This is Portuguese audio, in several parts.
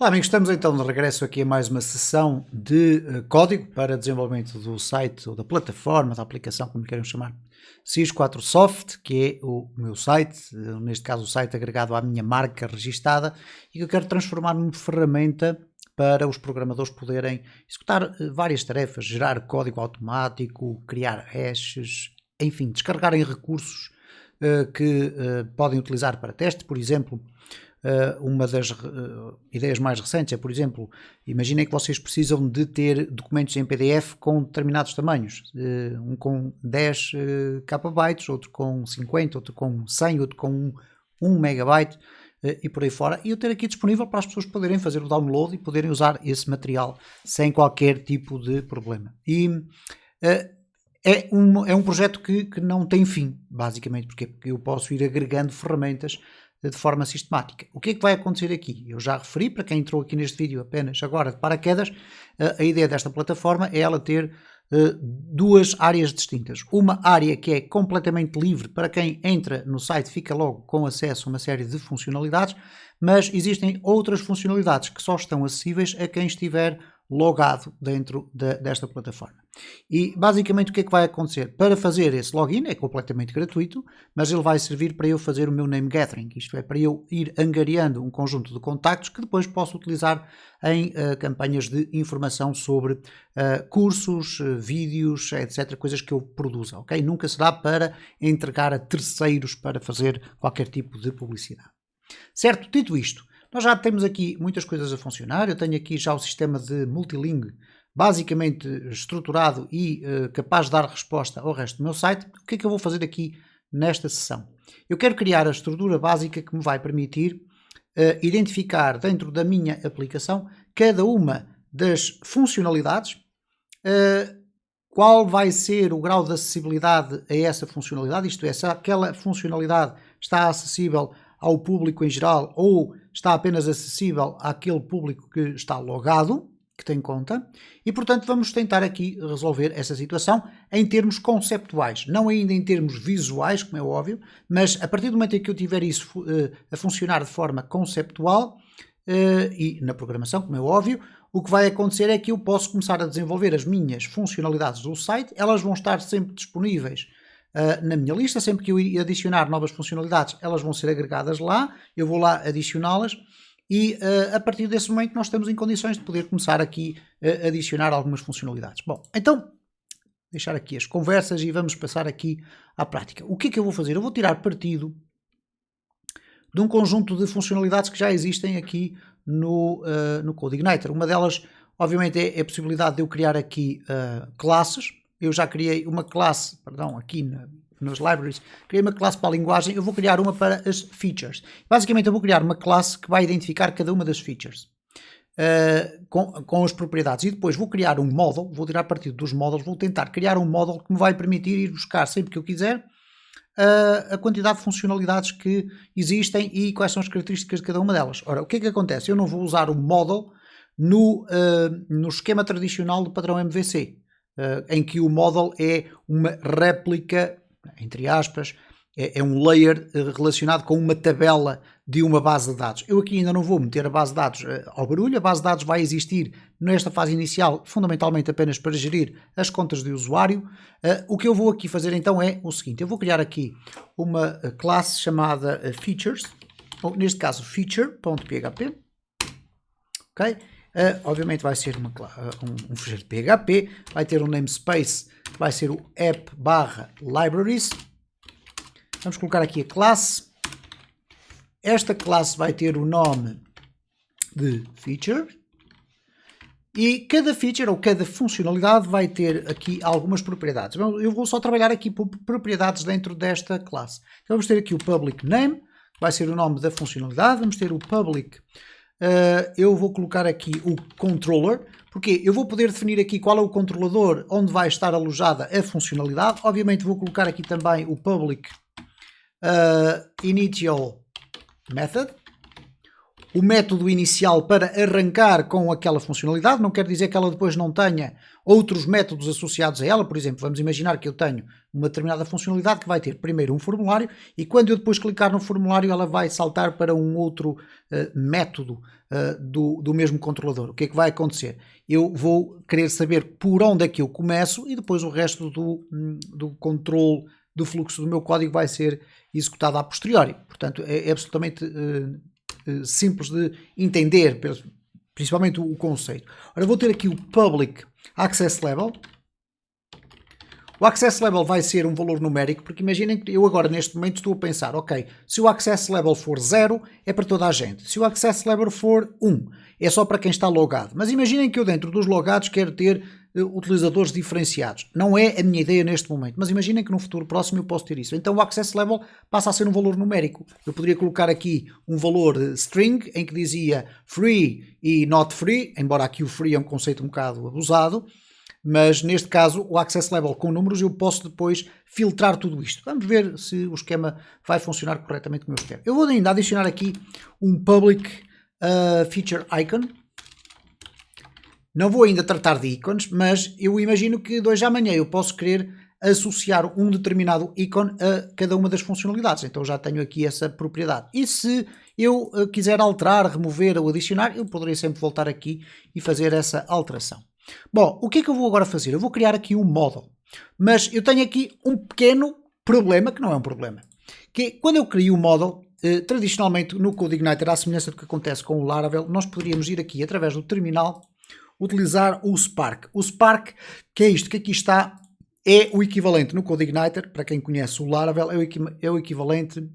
Olá amigos, estamos então de regresso aqui a mais uma sessão de código para desenvolvimento do site ou da plataforma, da aplicação, como queiram chamar, SIS4Soft, que é o meu site, neste caso o site agregado à minha marca registada e que eu quero transformar numa ferramenta para os programadores poderem executar várias tarefas, gerar código automático, criar hashes, enfim, descarregarem recursos que podem utilizar para teste, por exemplo. Uma das ideias mais recentes é, por exemplo, imaginem que vocês precisam de ter documentos em PDF com determinados tamanhos, um com 10 KB, outro com 50, outro com 100, outro com 1 megabyte e por aí fora, e eu ter aqui disponível para as pessoas poderem fazer o download e poderem usar esse material sem qualquer tipo de problema. E é um projeto que não tem fim, basicamente, porque eu posso ir agregando ferramentas de forma sistemática. O que é que vai acontecer aqui? Eu já referi, para quem entrou aqui neste vídeo apenas agora de paraquedas, a ideia desta plataforma é ela ter duas áreas distintas. Uma área que é completamente livre para quem entra no site, fica logo com acesso a uma série de funcionalidades, mas existem outras funcionalidades que só estão acessíveis a quem estiver logado dentro desta plataforma. E basicamente o que é que vai acontecer? Para fazer esse login é completamente gratuito, mas ele vai servir para eu fazer o meu name gathering, isto é, para eu ir angariando um conjunto de contactos que depois posso utilizar em campanhas de informação sobre cursos, vídeos, etc, coisas que eu produza, ok? Nunca será para entregar a terceiros para fazer qualquer tipo de publicidade. Certo? Dito isto, nós já temos aqui muitas coisas a funcionar. Eu tenho aqui já o sistema de multilingue basicamente estruturado e capaz de dar resposta ao resto do meu site. O que é que eu vou fazer aqui nesta sessão? Eu quero criar a estrutura básica que me vai permitir identificar dentro da minha aplicação cada uma das funcionalidades, qual vai ser o grau de acessibilidade a essa funcionalidade, isto é, se aquela funcionalidade está acessível ao público em geral ou está apenas acessível àquele público que está logado, que tem conta, e portanto vamos tentar aqui resolver essa situação em termos conceptuais, não ainda em termos visuais, como é óbvio, mas a partir do momento em que eu tiver isso a funcionar de forma conceptual e na programação, como é óbvio, o que vai acontecer é que eu posso começar a desenvolver as minhas funcionalidades do site, elas vão estar sempre disponíveis na minha lista, sempre que eu adicionar novas funcionalidades, elas vão ser agregadas lá, eu vou lá adicioná-las e a partir desse momento nós estamos em condições de poder começar aqui a adicionar algumas funcionalidades. Bom, então, deixar aqui as conversas e vamos passar aqui à prática. O que é que eu vou fazer? Eu vou tirar partido de um conjunto de funcionalidades que já existem aqui no CodeIgniter. Uma delas, obviamente, é a possibilidade de eu criar aqui classes. Eu já criei uma classe, aqui nas libraries, criei uma classe para a linguagem, eu vou criar uma para as features. Basicamente eu vou criar uma classe que vai identificar cada uma das features com as propriedades e depois vou criar um model, vou tirar partido dos models, vou tentar criar um model que me vai permitir ir buscar sempre que eu quiser a quantidade de funcionalidades que existem e quais são as características de cada uma delas. Ora, o que é que acontece? Eu não vou usar o model no esquema tradicional do padrão MVC. Em que o model é uma réplica, entre aspas, é um layer relacionado com uma tabela de uma base de dados. Eu aqui ainda não vou meter a base de dados ao barulho, a base de dados vai existir nesta fase inicial, fundamentalmente apenas para gerir as contas de usuário. O que eu vou aqui fazer então é o seguinte, eu vou criar aqui uma classe chamada features, ou neste caso feature.php, ok? Obviamente vai ser um fecheiro de PHP, vai ter um namespace, vai ser o app/libraries. Vamos colocar aqui a classe. Esta classe vai ter o nome de feature e cada feature ou cada funcionalidade vai ter aqui algumas propriedades. Eu vou só trabalhar aqui por propriedades dentro desta classe. Então vamos ter aqui o public name, que vai ser o nome da funcionalidade. Vamos ter o public. Eu vou colocar aqui o controller, porque eu vou poder definir aqui qual é o controlador onde vai estar alojada a funcionalidade. Obviamente vou colocar aqui também o public initial method. o método inicial para arrancar com aquela funcionalidade. Não quer dizer que ela depois não tenha outros métodos associados a ela. Por exemplo, vamos imaginar que eu tenho uma determinada funcionalidade que vai ter primeiro um formulário e quando eu depois clicar no formulário ela vai saltar para um outro método do mesmo controlador. O que é que vai acontecer? Eu vou querer saber por onde é que eu começo e depois o resto do controle do fluxo do meu código vai ser executado a posteriori. Portanto, é absolutamente simples de entender, principalmente o conceito. Ora, vou ter aqui o Public Access Level. O Access Level vai ser um valor numérico, porque imaginem que eu agora neste momento estou a pensar, ok, se o Access Level for 0 é para toda a gente, se o Access Level for 1 é só para quem está logado. Mas imaginem que eu dentro dos logados quero ter utilizadores diferenciados. Não é a minha ideia neste momento, mas imaginem que no futuro próximo eu posso ter isso. Então o Access Level passa a ser um valor numérico. Eu poderia colocar aqui um valor string em que dizia free e not free, embora aqui o free é um conceito um bocado abusado, mas neste caso o Access Level com números eu posso depois filtrar tudo isto. Vamos ver se o esquema vai funcionar corretamente como eu quero. Eu vou ainda adicionar aqui um Public Feature Icon. Não vou ainda tratar de ícones, mas eu imagino que de hoje à amanhã eu posso querer associar um determinado ícone a cada uma das funcionalidades. Então já tenho aqui essa propriedade. E se eu quiser alterar, remover ou adicionar, eu poderia sempre voltar aqui e fazer essa alteração. Bom, o que é que eu vou agora fazer? Eu vou criar aqui um model. Mas eu tenho aqui um pequeno problema, que não é um problema. Que é, quando eu crio um model, tradicionalmente no CodeIgniter, à semelhança do que acontece com o Laravel, nós poderíamos ir aqui através do terminal utilizar o Spark. O Spark, que é isto que aqui está, é o equivalente no CodeIgniter, para quem conhece o Laravel, é o equivalente,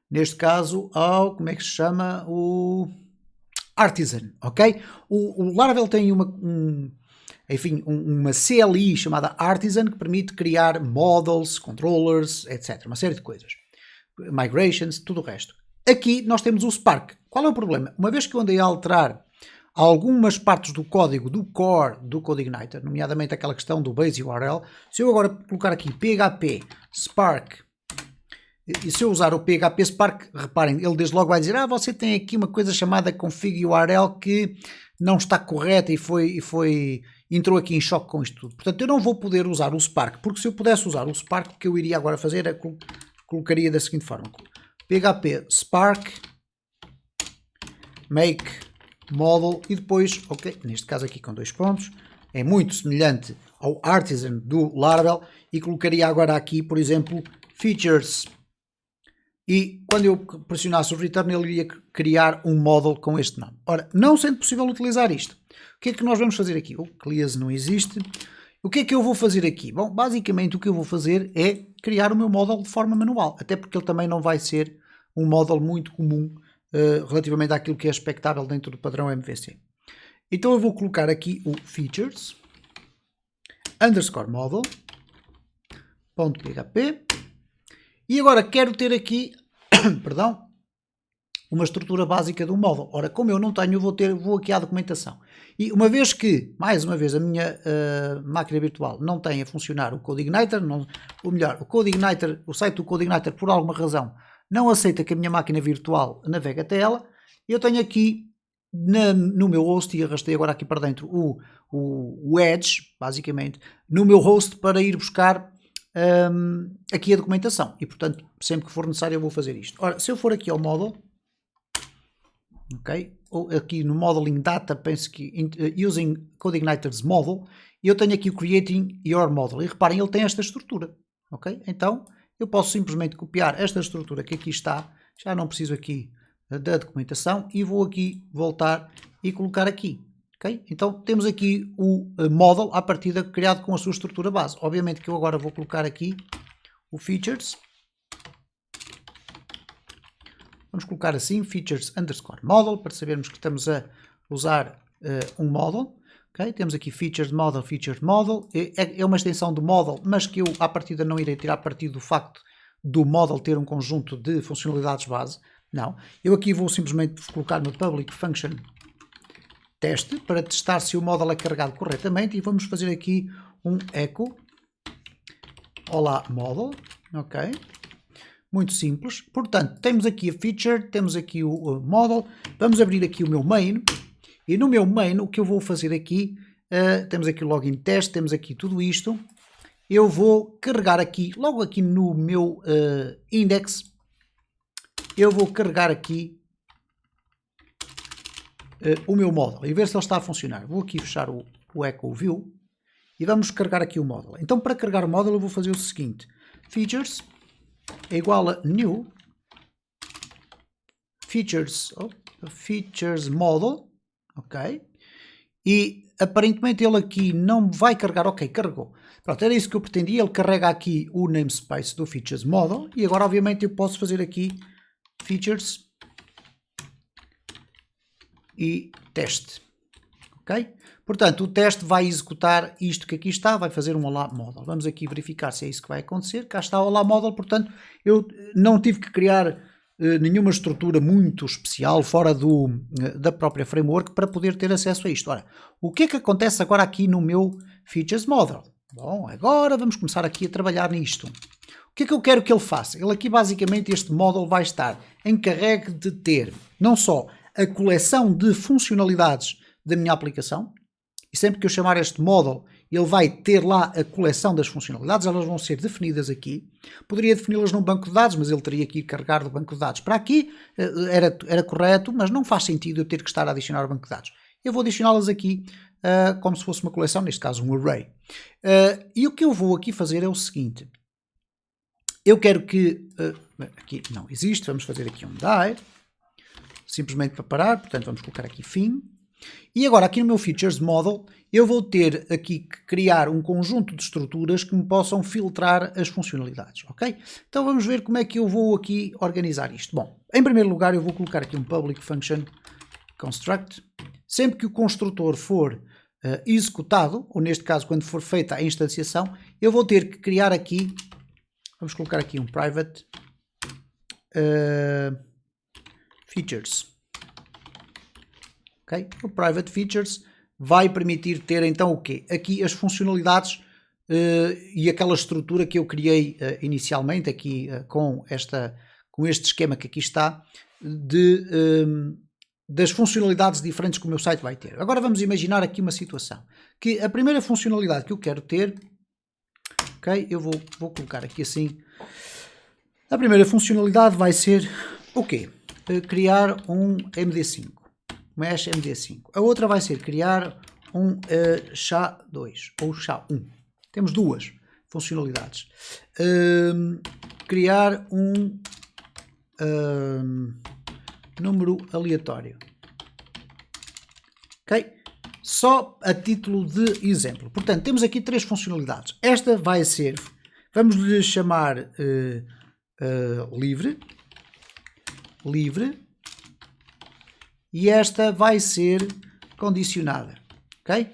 neste caso, ao, como é que se chama? O Artisan, ok? O Laravel tem uma CLI chamada Artisan que permite criar models, controllers, etc. Uma série de coisas. Migrations, tudo o resto. Aqui nós temos o Spark. Qual é o problema? Uma vez que eu andei a alterar algumas partes do código do core do CodeIgniter, nomeadamente aquela questão do base URL, se eu agora colocar aqui PHP Spark, e se eu usar o PHP Spark, reparem, ele desde logo vai dizer, você tem aqui uma coisa chamada config URL que não está correta e entrou aqui em choque com isto tudo. Portanto, eu não vou poder usar o Spark, porque se eu pudesse usar o Spark, o que eu iria agora fazer é colocaria da seguinte forma: PHP Spark make model e depois, ok, neste caso aqui com 2 pontos, é muito semelhante ao Artisan do Laravel e colocaria agora aqui, por exemplo, features. E quando eu pressionasse o return, ele iria criar um model com este nome. Ora, não sendo possível utilizar isto, o que é que nós vamos fazer aqui? O classe não existe. O que é que eu vou fazer aqui? Bom, basicamente o que eu vou fazer é criar o meu model de forma manual, até porque ele também não vai ser um model muito comum relativamente àquilo que é expectável dentro do padrão MVC. Então eu vou colocar aqui o features underscore model.php. E agora quero ter aqui, perdão, uma estrutura básica do model. Ora, como eu não tenho, vou aqui à documentação. E uma vez que, mais uma vez, a minha máquina virtual não tem a funcionar o CodeIgniter, ou melhor, o site do CodeIgniter, por alguma razão, não aceita que a minha máquina virtual navegue até ela, eu tenho aqui no meu host, e arrastei agora aqui para dentro o Edge, basicamente, no meu host para ir buscar aqui a documentação e portanto sempre que for necessário eu vou fazer isto. Ora, se eu for aqui ao model, ok, ou aqui no modeling data, penso que using CodeIgniter's model, eu tenho aqui o creating your model e reparem, ele tem esta estrutura, ok, então eu posso simplesmente copiar esta estrutura que aqui está, já não preciso aqui da documentação e vou aqui voltar e colocar aqui. Okay? Então temos aqui o model à partida criado com a sua estrutura base. Obviamente que eu agora vou colocar aqui o features. Vamos colocar assim, features underscore model, para sabermos que estamos a usar um model. Okay? Temos aqui features model. É uma extensão do model, mas que eu à partida não irei tirar partido do facto do model ter um conjunto de funcionalidades base. Não. Eu aqui vou simplesmente colocar no public function teste para testar se o model é carregado corretamente e vamos fazer aqui um echo olá model, ok, muito simples. Portanto, temos aqui a feature, temos aqui o model, vamos abrir aqui o meu main, e no meu main o que eu vou fazer aqui, temos aqui o login test, temos aqui tudo isto, eu vou carregar aqui, logo aqui no meu index, eu vou carregar aqui o meu model e ver se ele está a funcionar. Vou aqui fechar o Echo View e vamos carregar aqui o model. Então, para carregar o model eu vou fazer o seguinte, features é igual a new features model, ok? E aparentemente ele aqui não vai carregar, ok, carregou. Pronto, era isso que eu pretendia, ele carrega aqui o namespace do features model e agora obviamente eu posso fazer aqui features e teste, ok? Portanto, o teste vai executar isto que aqui está, vai fazer um olá model. Vamos aqui verificar se é isso que vai acontecer. Cá está o olá model, portanto, eu não tive que criar nenhuma estrutura muito especial fora da própria framework para poder ter acesso a isto. Ora, o que é que acontece agora aqui no meu features model? Bom, agora vamos começar aqui a trabalhar nisto. O que é que eu quero que ele faça? Ele aqui basicamente este model vai estar encarregue de ter não só a coleção de funcionalidades da minha aplicação, e sempre que eu chamar este model, ele vai ter lá a coleção das funcionalidades, elas vão ser definidas aqui. Poderia defini-las num banco de dados, mas ele teria que ir carregar do banco de dados para aqui, era correto, mas não faz sentido eu ter que estar a adicionar ao banco de dados. Eu vou adicioná-las aqui como se fosse uma coleção, neste caso um array. E o que eu vou aqui fazer é o seguinte, eu quero que, aqui não existe, vamos fazer aqui um die, simplesmente para parar, portanto vamos colocar aqui fim. E agora aqui no meu Features Model eu vou ter aqui que criar um conjunto de estruturas que me possam filtrar as funcionalidades, ok? Então vamos ver como é que eu vou aqui organizar isto. Bom, em primeiro lugar eu vou colocar aqui um Public Function Construct. Sempre que o construtor for executado, ou neste caso quando for feita a instanciação, eu vou ter que criar aqui, vamos colocar aqui um Private Features. Okay? O Private Features vai permitir ter então o quê? Aqui as funcionalidades e aquela estrutura que eu criei inicialmente aqui com este esquema que aqui está das funcionalidades diferentes que o meu site vai ter. Agora vamos imaginar aqui uma situação que a primeira funcionalidade que eu quero ter, ok? Eu vou colocar aqui assim, a primeira funcionalidade vai ser o quê? Criar um MD5. Mesh MD5. A outra vai ser criar um SHA-2 ou SHA-1. Temos duas funcionalidades. Criar um número aleatório. Ok? Só a título de exemplo. Portanto, temos aqui três funcionalidades. Esta vai ser, vamos lhe chamar livre. E esta vai ser condicionada, ok?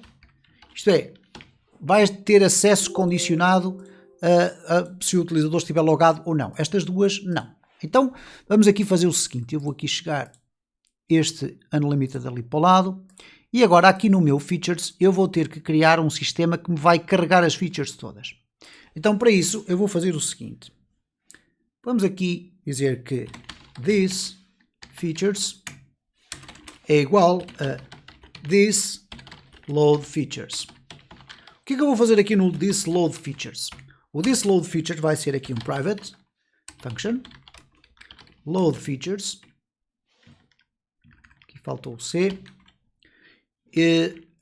Isto é, vais ter acesso condicionado se o utilizador estiver logado ou não. Estas duas, não. Então, vamos aqui fazer o seguinte, eu vou aqui chegar este Unlimited ali para o lado, e agora aqui no meu Features, eu vou ter que criar um sistema que me vai carregar as features todas. Então, para isso, eu vou fazer o seguinte. Vamos aqui dizer que this features é igual a this load features. O que é que eu vou fazer aqui no this load features? O this load features vai ser aqui um private function load features. Aqui faltou o C.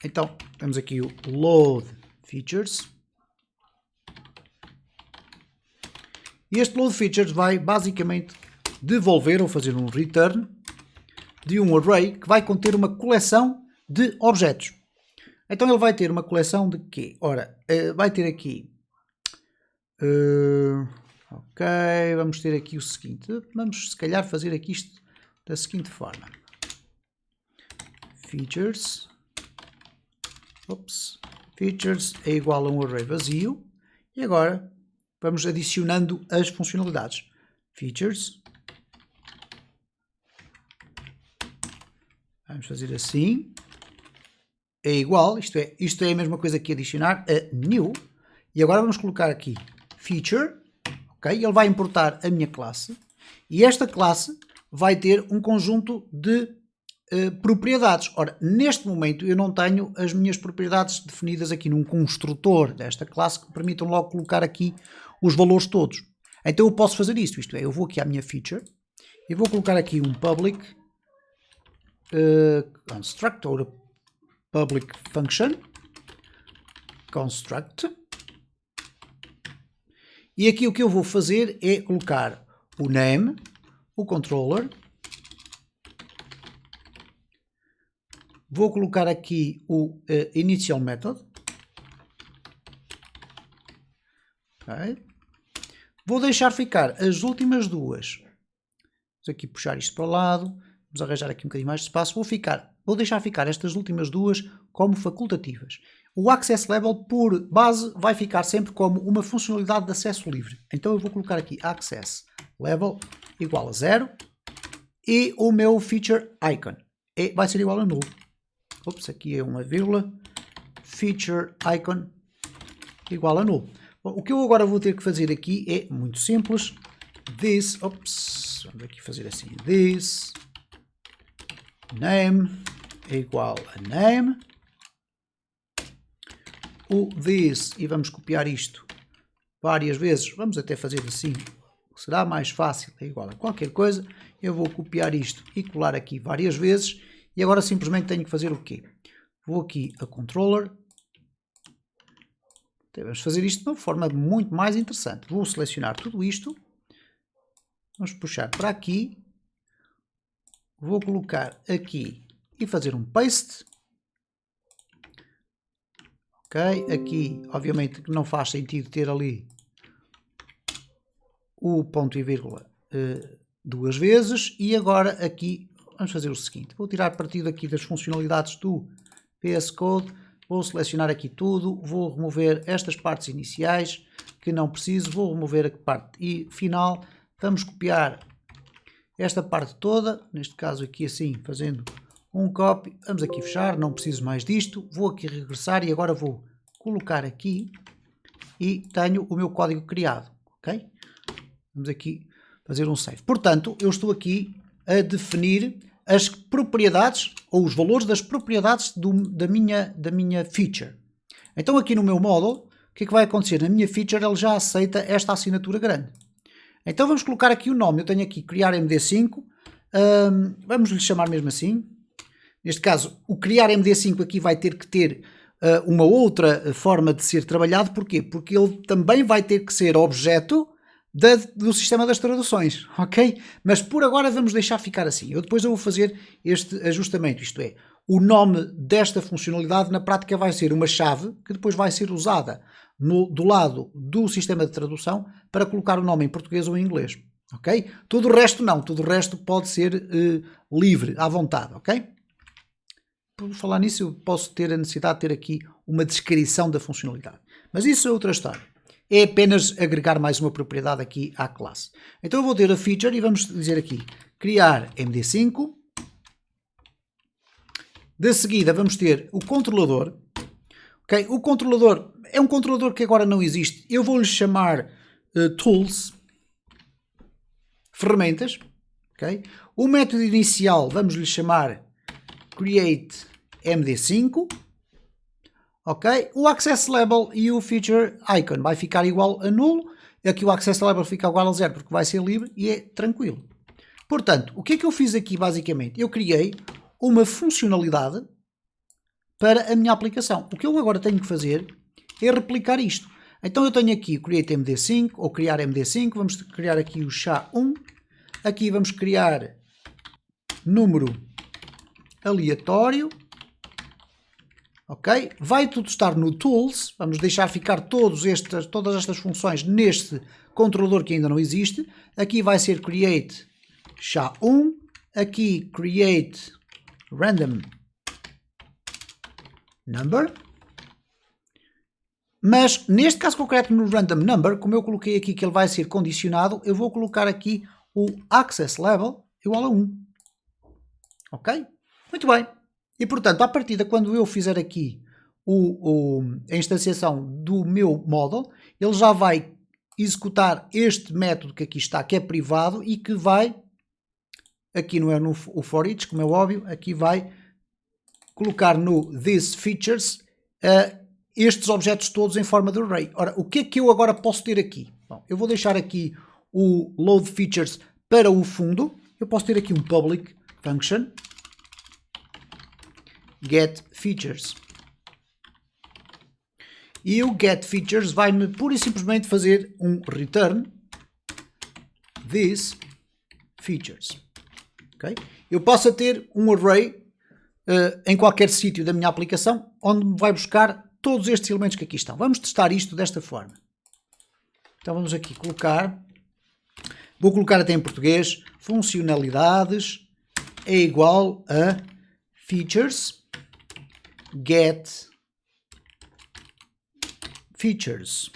Então temos aqui o load features. E este load features vai basicamente devolver ou fazer um return de um array que vai conter uma coleção de objetos. Então ele vai ter uma coleção de quê? Ora, vai ter aqui... ok, vamos ter aqui o seguinte. Vamos se calhar fazer aqui isto da seguinte forma. Features. Features é igual a um array vazio. E agora vamos adicionando as funcionalidades. Features. Vamos fazer assim. É igual, isto é a mesma coisa que adicionar a new. E agora vamos colocar aqui feature, ok? Ele vai importar a minha classe e esta classe vai ter um conjunto de propriedades. Ora, neste momento eu não tenho as minhas propriedades definidas aqui num construtor desta classe que me permitam logo colocar aqui os valores todos. Então eu posso fazer isto é, eu vou aqui à minha feature e vou colocar aqui um public construct ou public function construct, e aqui o que eu vou fazer é colocar o name, o controller, vou colocar aqui o initial method, okay. Vou deixar ficar as últimas duas, vamos aqui puxar isto para o lado, vamos arranjar aqui um bocadinho mais de espaço, vou deixar ficar estas últimas duas como facultativas. O Access Level, por base, vai ficar sempre como uma funcionalidade de acesso livre. Então eu vou colocar aqui Access Level igual a 0 e o meu Feature Icon vai ser igual a nulo. Ops, aqui é uma vírgula. Feature Icon igual a nulo. Bom, o que eu agora vou ter que fazer aqui é muito simples. Vamos aqui fazer assim. This name é igual a name. O this, e vamos copiar isto várias vezes, vamos até fazer assim, será mais fácil, é igual a qualquer coisa. Eu vou copiar isto e colar aqui várias vezes, e agora simplesmente tenho que fazer o quê? Vou aqui a controller, vamos fazer isto de uma forma muito mais interessante. Vou selecionar tudo isto, vamos puxar para aqui, vou colocar aqui e fazer um paste. Ok, aqui obviamente que não faz sentido ter ali o ponto e vírgula duas vezes, e agora aqui vamos fazer o seguinte, vou tirar partido aqui das funcionalidades do VS Code, vou selecionar aqui tudo, vou remover estas partes iniciais que não preciso, vou remover a parte final, vamos copiar esta parte toda, neste caso aqui assim, fazendo um copy, vamos aqui fechar, não preciso mais disto, vou aqui regressar e agora vou colocar aqui e tenho o meu código criado, ok? Vamos aqui fazer um save. Portanto, eu estou aqui a definir as propriedades ou os valores das propriedades da minha feature. Então aqui no meu model, o que é que vai acontecer? Na minha feature ele já aceita esta assinatura grande. Então vamos colocar aqui o nome, eu tenho aqui criar MD5, vamos lhe chamar mesmo assim. Neste caso, o criar MD5 aqui vai ter que ter uma outra forma de ser trabalhado. Porquê? Porque ele também vai ter que ser objeto do sistema das traduções, ok? Mas por agora vamos deixar ficar assim. Depois eu vou fazer este ajustamento, isto é, o nome desta funcionalidade na prática vai ser uma chave que depois vai ser usada do lado do sistema de tradução para colocar o nome em português ou em inglês, ok? Tudo o resto não, tudo o resto pode ser livre, à vontade, ok? Por falar nisso, eu posso ter a necessidade de ter aqui uma descrição da funcionalidade. Mas isso é outra história. É apenas agregar mais uma propriedade aqui à classe. Então eu vou ter a feature e vamos dizer aqui, criar MD5. De seguida vamos ter o controlador. Okay? O controlador é um controlador que agora não existe. Eu vou-lhe chamar tools, ferramentas. Okay? O método inicial vamos lhe chamar create MD5, ok? O access level e o feature icon vai ficar igual a nulo, aqui o access level fica igual a 0 porque vai ser livre e é tranquilo. Portanto, o que é que eu fiz aqui basicamente? Eu criei uma funcionalidade para a minha aplicação. O que eu agora tenho que fazer é replicar isto. Então eu tenho aqui create MD5 ou criar MD5, vamos criar aqui o SHA-1, aqui vamos criar número aleatório, ok? Vai tudo estar no Tools, vamos deixar ficar todas estas funções neste controlador que ainda não existe. Aqui vai ser Create SHA-1, aqui Create Random Number, mas neste caso concreto no Random Number, como eu coloquei aqui que ele vai ser condicionado, eu vou colocar aqui o Access Level igual a 1, ok? Muito bem. E portanto, à partida, quando eu fizer aqui a instanciação do meu model, ele já vai executar este método que aqui está, que é privado e que vai, aqui não é no o for each, como é óbvio, aqui vai colocar no this features estes objetos todos em forma de array. Ora, o que é que eu agora posso ter aqui? Bom, eu vou deixar aqui o load features para o fundo. Eu posso ter aqui um public function get features. E o get features vai-me pura e simplesmente fazer um return this features. Okay? Eu posso a ter um array em qualquer sítio da minha aplicação onde me vai buscar todos estes elementos que aqui estão. Vamos testar isto desta forma. Então vamos aqui colocar, vou colocar até em português, funcionalidades é igual a features get features.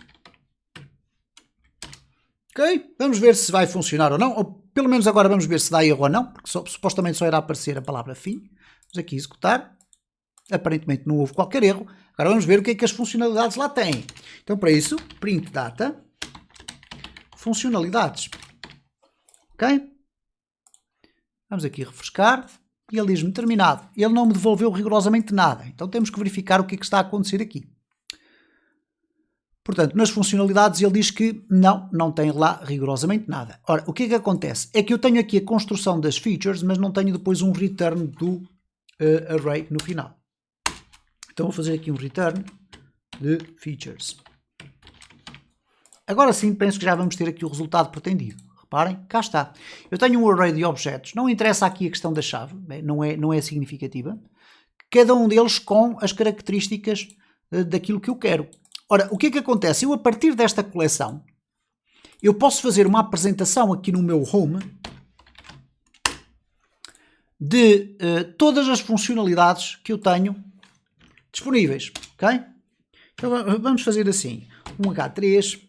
Ok? Vamos ver se vai funcionar ou não, ou pelo menos agora vamos ver se dá erro ou não, porque supostamente só irá aparecer a palavra fim. Vamos aqui executar. Aparentemente não houve qualquer erro. Agora vamos ver o que é que as funcionalidades lá têm. Então para isso, print data, funcionalidades. Ok? Vamos aqui refrescar e ele diz-me terminado. Ele não me devolveu rigorosamente nada. Então temos que verificar o que é que está a acontecer aqui. Portanto, nas funcionalidades ele diz que não tem lá rigorosamente nada. Ora, o que é que acontece? É que eu tenho aqui a construção das features, mas não tenho depois um return do array no final. Então vou fazer aqui um return de features. Agora sim, penso que já vamos ter aqui o resultado pretendido. Reparem, cá está. Eu tenho um array de objetos. Não interessa aqui a questão da chave, não é significativa. Cada um deles com as características daquilo que eu quero. Ora, o que é que acontece? Eu, a partir desta coleção, eu posso fazer uma apresentação aqui no meu home de todas as funcionalidades que eu tenho disponíveis, ok? Então vamos fazer assim, um H3,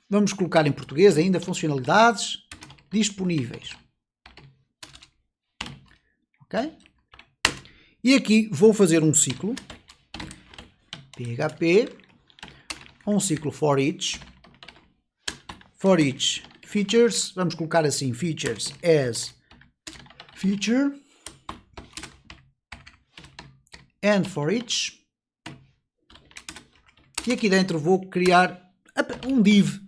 vamos colocar em português ainda funcionalidades disponíveis, ok? E aqui vou fazer um ciclo, PHP, um ciclo for each features, vamos colocar assim, features as feature, and for each, e aqui dentro vou criar um div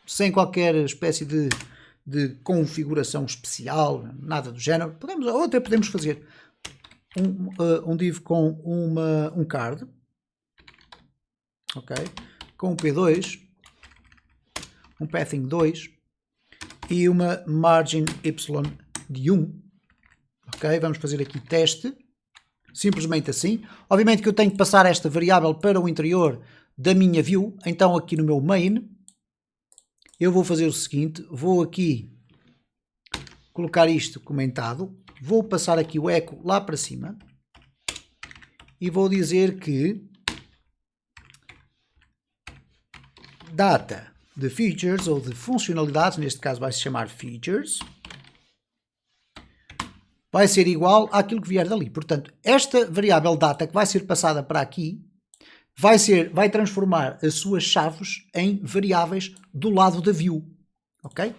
sem qualquer espécie de configuração especial, nada do género. Ou até podemos fazer um div com um card, ok, com um P2, um pathing 2 e uma margin y de 1, ok, vamos fazer aqui teste. Simplesmente assim. Obviamente que eu tenho que passar esta variável para o interior da minha view. Então aqui no meu main, eu vou fazer o seguinte. Vou aqui colocar isto comentado. Vou passar aqui o echo lá para cima. E vou dizer que data de features ou de funcionalidades, neste caso vai se chamar features, vai ser igual àquilo que vier dali. Portanto, esta variável data que vai ser passada para aqui vai transformar as suas chaves em variáveis do lado da view. Ok?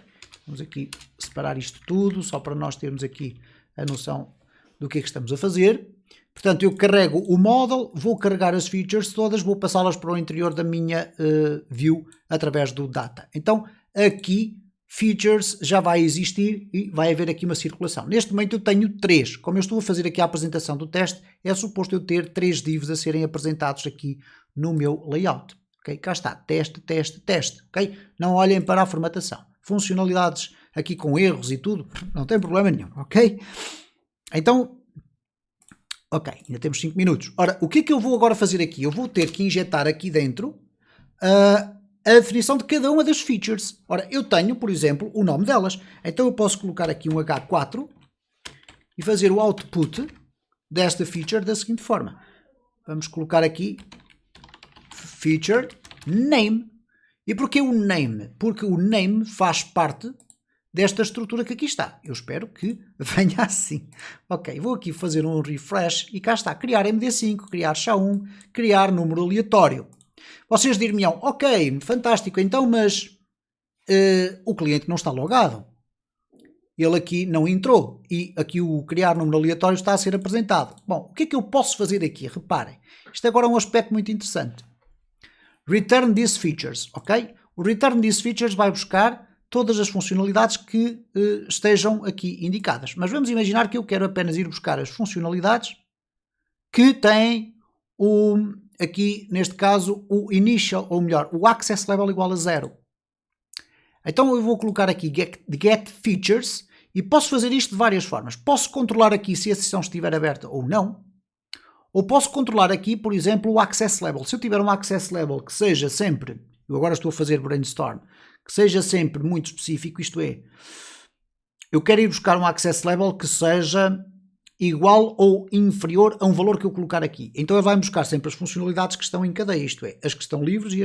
Vamos aqui separar isto tudo, só para nós termos aqui a noção do que é que estamos a fazer. Portanto, eu carrego o model, vou carregar as features todas, vou passá-las para o interior da minha view através do data. Então, aqui features já vai existir e vai haver aqui uma circulação. Neste momento eu tenho 3. Como eu estou a fazer aqui a apresentação do teste, é suposto eu ter 3 divs a serem apresentados aqui no meu layout. Okay? Cá está, teste, teste, teste. Okay? Não olhem para a formatação. Funcionalidades aqui com erros e tudo, não tem problema nenhum. Ok? Então, ok, ainda temos 5 minutos. Ora, o que é que eu vou agora fazer aqui? Eu vou ter que injetar aqui dentro a definição de cada uma das features. Ora, eu tenho, por exemplo, o nome delas. Então eu posso colocar aqui um H4 e fazer o output desta feature da seguinte forma. Vamos colocar aqui feature name. E porquê o name? Porque o name faz parte desta estrutura que aqui está. Eu espero que venha assim. Ok, vou aqui fazer um refresh e cá está. Criar MD5, criar SHA-1, criar número aleatório. Vocês dir-me-ão, ok, fantástico, então, mas o cliente não está logado. Ele aqui não entrou e aqui o criar número aleatório está a ser apresentado. Bom, o que é que eu posso fazer aqui? Reparem, isto agora é um aspecto muito interessante. Return these features, ok? O return these features vai buscar todas as funcionalidades que estejam aqui indicadas. Mas vamos imaginar que eu quero apenas ir buscar as funcionalidades que têm aqui, neste caso, o initial, ou melhor, o access level igual a 0. Então eu vou colocar aqui get features e posso fazer isto de várias formas. Posso controlar aqui se a sessão estiver aberta ou não. Ou posso controlar aqui, por exemplo, o access level. Se eu tiver um access level que seja sempre, eu agora estou a fazer brainstorm, que seja sempre muito específico, isto é, eu quero ir buscar um access level que seja igual ou inferior a um valor que eu colocar aqui. Então ele vai buscar sempre as funcionalidades que estão em cadeia, isto é, as que estão livres e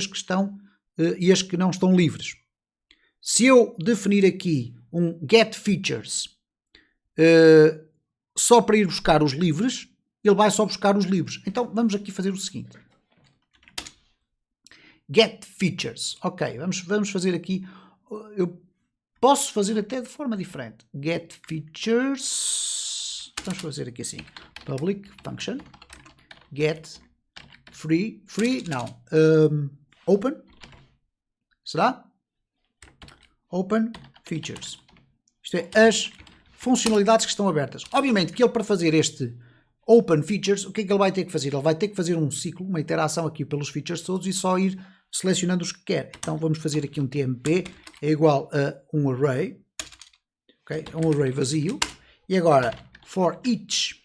as que não estão livres. Se eu definir aqui um get features só para ir buscar os livres, ele vai só buscar os livres. Então vamos aqui fazer o seguinte. Get features. Ok, vamos fazer aqui. Eu posso fazer até de forma diferente. Get features. Vamos fazer aqui assim. Public function. Get free. Free, não. Open. Será? Open features. Isto é, as funcionalidades que estão abertas. Obviamente que ele, para fazer este open features, o que é que ele vai ter que fazer? Ele vai ter que fazer um ciclo, uma iteração aqui pelos features todos e só ir selecionando os que quer. Então vamos fazer aqui um TMP, é igual a um array, okay? Um array vazio. E agora, for each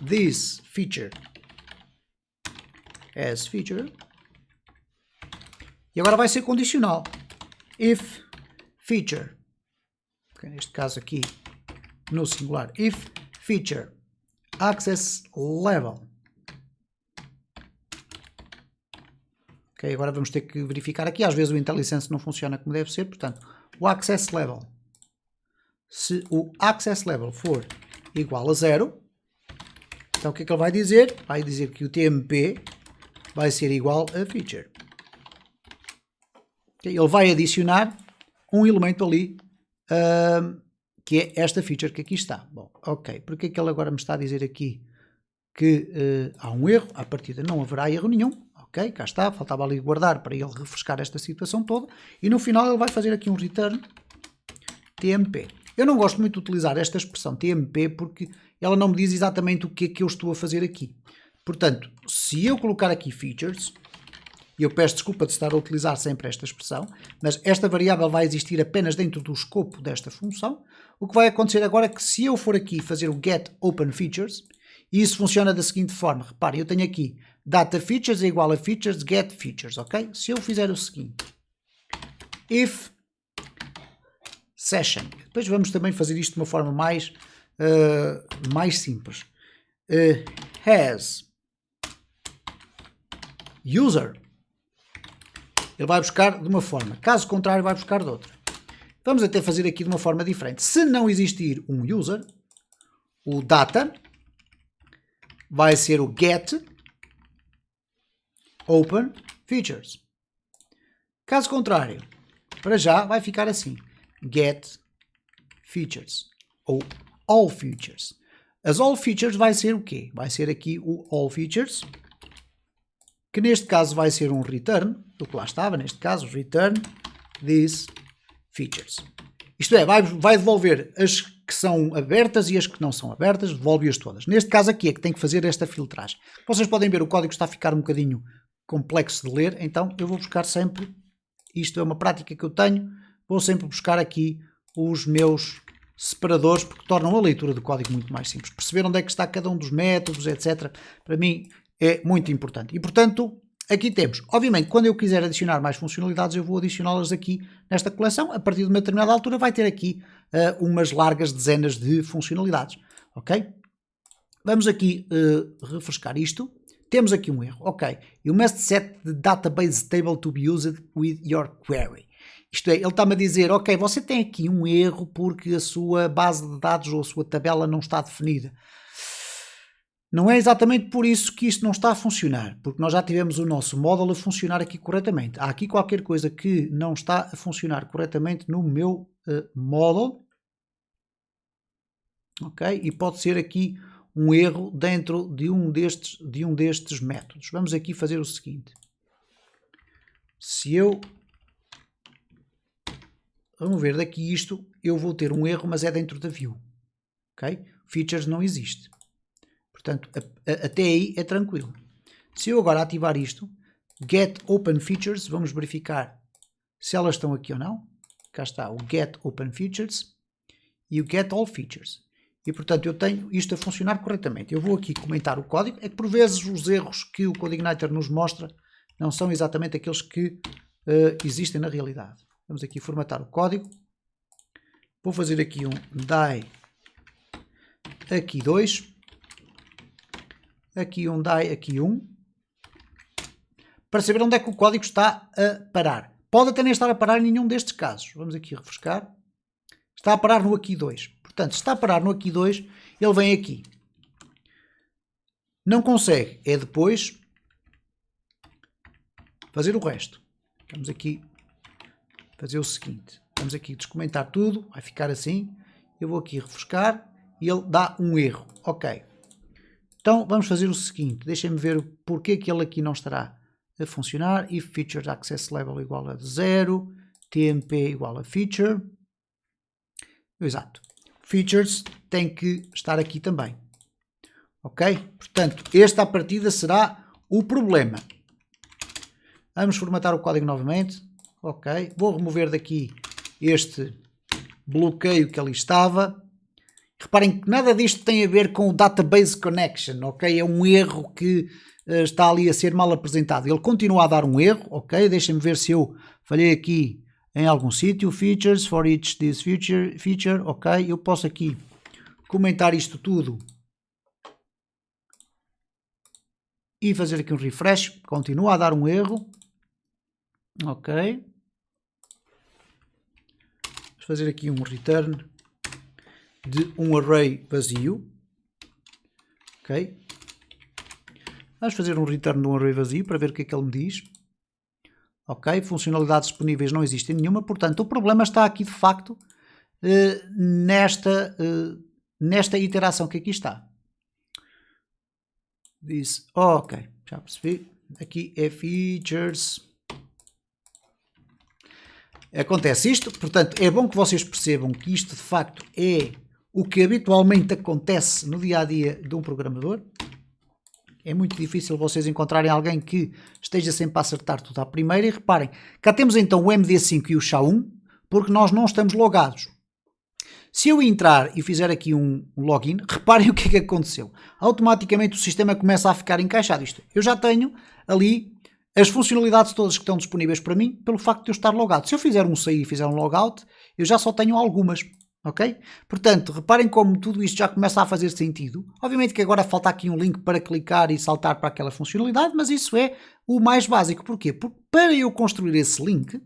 this feature as feature. E agora vai ser condicional. If feature, okay, neste caso aqui no singular, if feature access level. Ok, agora vamos ter que verificar aqui, às vezes o IntelliSense não funciona como deve ser, portanto, o access level, se o access level for igual a 0, então o que é que ele vai dizer? Vai dizer que o TMP vai ser igual a feature. Okay, ele vai adicionar um elemento ali, que é esta feature que aqui está. Bom, ok, porque é que ele agora me está a dizer aqui que há um erro? À partida não haverá erro nenhum. Ok, cá está, faltava ali guardar para ele refrescar esta situação toda. E no final ele vai fazer aqui um return TMP. Eu não gosto muito de utilizar esta expressão TMP porque ela não me diz exatamente o que é que eu estou a fazer aqui. Portanto, se eu colocar aqui features, e eu peço desculpa de estar a utilizar sempre esta expressão, mas esta variável vai existir apenas dentro do escopo desta função. O que vai acontecer agora é que se eu for aqui fazer o get open features, e isso funciona da seguinte forma, reparem, eu tenho aqui data features é igual a features get features, ok? Se eu fizer o seguinte, if session, depois vamos também fazer isto de uma forma mais simples, has user, ele vai buscar de uma forma, caso contrário vai buscar de outra. Vamos até fazer aqui de uma forma diferente. Se não existir um user, o data vai ser o get open features. Caso contrário, para já vai ficar assim, get features ou all features. As all features vai ser o quê? Vai ser aqui o all features, que neste caso vai ser um return, do que lá estava, neste caso, return these features. Isto é, vai devolver as que são abertas e as que não são abertas, devolve-as todas. Neste caso aqui é que tem que fazer esta filtragem. Vocês podem ver, o código está a ficar um bocadinho complexo de ler, então eu vou buscar sempre, isto é uma prática que eu tenho, vou sempre buscar aqui os meus separadores, porque tornam a leitura do código muito mais simples. Perceber onde é que está cada um dos métodos, etc. Para mim é muito importante. E, portanto, aqui temos, obviamente, quando eu quiser adicionar mais funcionalidades, eu vou adicioná-las aqui nesta coleção. A partir de uma determinada altura vai ter aqui umas largas dezenas de funcionalidades. Ok? Vamos aqui refrescar isto. Temos aqui um erro. Ok. You must set the database table to be used with your query. Isto é, ele está-me a dizer, ok, você tem aqui um erro porque a sua base de dados ou a sua tabela não está definida. Não é exatamente por isso que isto não está a funcionar, porque nós já tivemos o nosso módulo a funcionar aqui corretamente. Há aqui qualquer coisa que não está a funcionar corretamente no meu módulo, ok? E pode ser aqui um erro dentro de um destes métodos. Vamos aqui fazer o seguinte. Se eu remover daqui isto, eu vou ter um erro, mas é dentro da view, ok? Features não existe. Portanto, até aí é tranquilo. Se eu agora ativar isto, Get Open Features, vamos verificar se elas estão aqui ou não. Cá está o Get Open Features e o Get All Features. E, portanto, eu tenho isto a funcionar corretamente. Eu vou aqui comentar o código. É que, por vezes, os erros que o CodeIgniter nos mostra não são exatamente aqueles que existem na realidade. Vamos aqui formatar o código. Vou fazer aqui um die aqui 2. Aqui um die aqui 1. Para saber onde é que o código está a parar. Pode até nem estar a parar em nenhum destes casos. Vamos aqui refrescar. Está a parar no aqui 2. Portanto, se está a parar no aqui 2, ele vem aqui. Não consegue. É depois fazer o resto. Vamos aqui fazer o seguinte. Vamos aqui descomentar tudo. Vai ficar assim. Eu vou aqui refrescar e ele dá um erro. Ok. Então, vamos fazer o seguinte. Deixem-me ver porque que ele aqui não estará a funcionar. If feature access level igual a 0. TMP igual a feature. Exato. Features tem que estar aqui também. Ok? Portanto, esta à partida será o problema. Vamos formatar o código novamente. Ok. Vou remover daqui este bloqueio que ali estava. Reparem que nada disto tem a ver com o Database Connection. Ok? É um erro que está ali a ser mal apresentado. Ele continua a dar um erro. Ok? Deixem-me ver se eu falhei aqui em algum sítio. Features for each this feature. Ok? Eu posso aqui comentar isto tudo e fazer aqui um refresh. Continua a dar um erro. Ok. Vamos fazer aqui um return de um array vazio. Ok. Vamos fazer um return de um array vazio para ver o que é que ele me diz. Ok. Funcionalidades disponíveis não existem nenhuma. Portanto, o problema está aqui de facto nesta iteração que aqui está. Diz, ok, já percebi. Aqui é features. Acontece isto, portanto, é bom que vocês percebam que isto de facto é o que habitualmente acontece no dia a dia de um programador. É muito difícil vocês encontrarem alguém que esteja sempre a acertar tudo à primeira. E reparem, cá temos então o MD5 e o SHA-1, porque nós não estamos logados. Se eu entrar e fizer aqui um login, reparem o que é que aconteceu. Automaticamente o sistema começa a ficar encaixado. Isto, eu já tenho ali as funcionalidades todas que estão disponíveis para mim pelo facto de eu estar logado. Se eu fizer um sair e fizer um logout, eu já só tenho algumas. Ok? Portanto, reparem como tudo isto já começa a fazer sentido. Obviamente que agora falta aqui um link para clicar e saltar para aquela funcionalidade, mas isso é o mais básico. Porquê? Porque para eu construir esse link,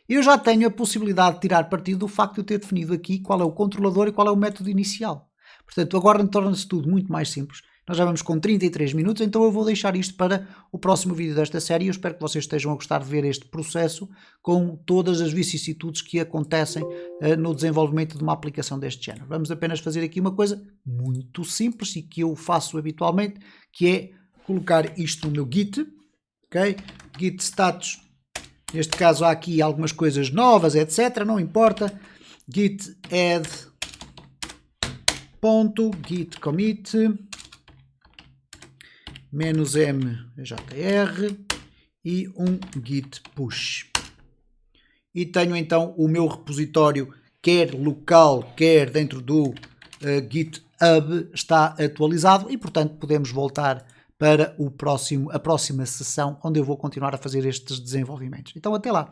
eu já tenho a possibilidade de tirar partido do facto de eu ter definido aqui qual é o controlador e qual é o método inicial. Portanto, agora torna-se tudo muito mais simples. Nós já vamos com 33 minutos, então eu vou deixar isto para o próximo vídeo desta série. Eu espero que vocês estejam a gostar de ver este processo com todas as vicissitudes que acontecem no desenvolvimento de uma aplicação deste género. Vamos apenas fazer aqui uma coisa muito simples e que eu faço habitualmente, que é colocar isto no meu Git, ok? Git status. Neste caso há aqui algumas coisas novas, etc. Não importa. Git add .git commit -m-jr e um git push. E tenho então o meu repositório, quer local, quer dentro do GitHub, está atualizado e, portanto, podemos voltar para a próxima sessão, onde eu vou continuar a fazer estes desenvolvimentos. Então, até lá!